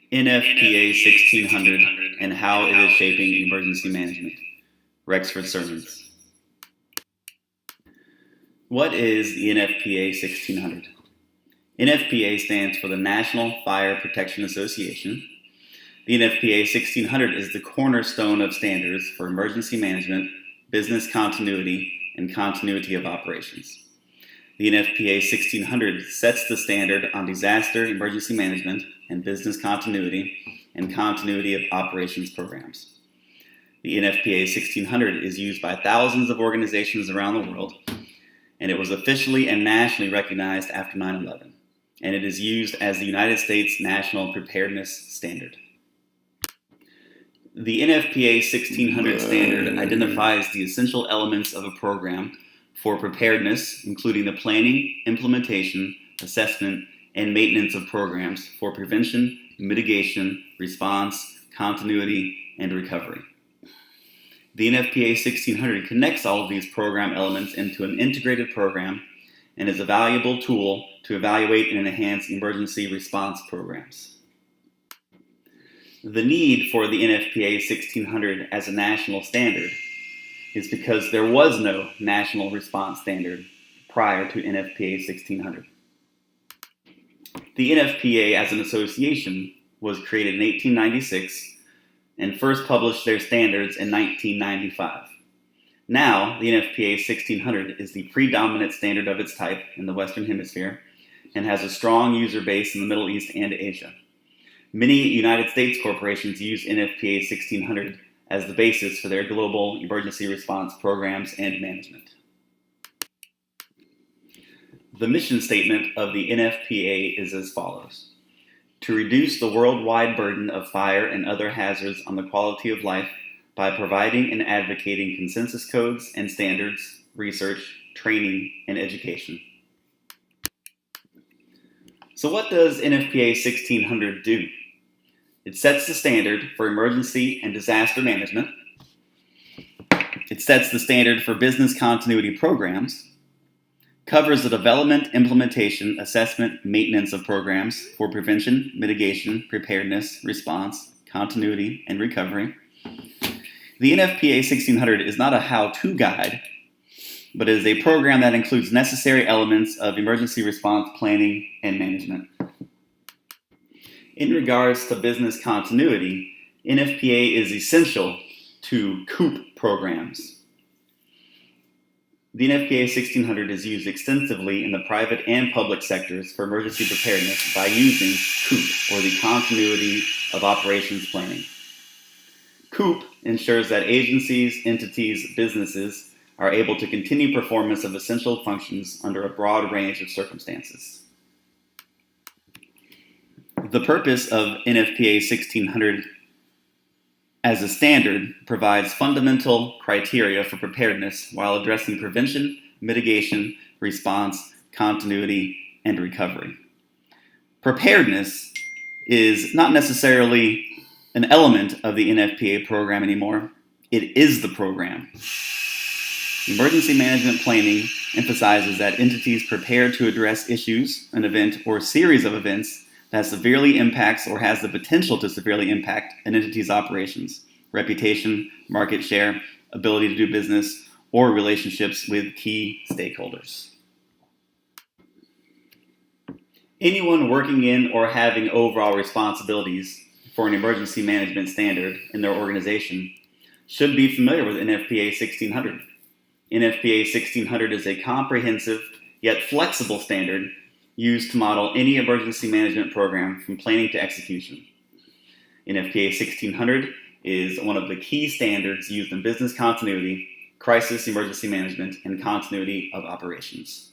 NFPA 1600 and how it is shaping emergency management. Rexford Sirmans. What is the NFPA 1600? NFPA stands for the National Fire Protection Association. The NFPA 1600 is the cornerstone of standards for emergency management, business continuity, and continuity of operations. The NFPA 1600 sets the standard on disaster emergency management and business continuity and continuity of operations programs. The NFPA 1600 is used by thousands of organizations around the world, and it was officially and nationally recognized after 9/11, and it is used as the United States National Preparedness Standard. The NFPA 1600 standard identifies the essential elements of a program for preparedness, including the planning, implementation, assessment, and maintenance of programs for prevention, mitigation, response, continuity, and recovery. The NFPA 1600 connects all of these program elements into an integrated program and is a valuable tool to evaluate and enhance emergency response programs. The need for the NFPA 1600 as a national standard is because there was no national response standard prior to NFPA 1600. The NFPA as an association was created in 1896 and first published their standards in 1995. Now, the NFPA 1600 is the predominant standard of its type in the Western Hemisphere and has a strong user base in the Middle East and Asia. Many United States corporations use NFPA 1600 as the basis for their global emergency response programs and management. The mission statement of the NFPA is as follows: to reduce the worldwide burden of fire and other hazards on the quality of life by providing and advocating consensus codes and standards, research, training, and education. So what does NFPA 1600 do? It sets the standard for emergency and disaster management. It sets the standard for business continuity programs, covers the development, implementation, assessment, maintenance of programs for prevention, mitigation, preparedness, response, continuity, and recovery. The NFPA 1600 is not a how-to guide, but is a program that includes necessary elements of emergency response planning and management. In regards to business continuity, NFPA is essential to COOP programs. The NFPA 1600 is used extensively in the private and public sectors for emergency preparedness by using COOP, or the Continuity of Operations Planning. COOP ensures that agencies, entities, businesses are able to continue performance of essential functions under a broad range of circumstances. The purpose of NFPA 1600 as a standard provides fundamental criteria for preparedness while addressing prevention, mitigation, response, continuity, and recovery. Preparedness is not necessarily an element of the NFPA program anymore. It is the program. Emergency management planning emphasizes that entities prepare to address issues, an event, or series of events that severely impacts or has the potential to severely impact an entity's operations, reputation, market share, ability to do business, or relationships with key stakeholders. Anyone working in or having overall responsibilities for an emergency management standard in their organization should be familiar with NFPA 1600. NFPA 1600 is a comprehensive yet flexible standard used to model any emergency management program from planning to execution. NFPA 1600 is one of the key standards used in business continuity, crisis emergency management, and continuity of operations.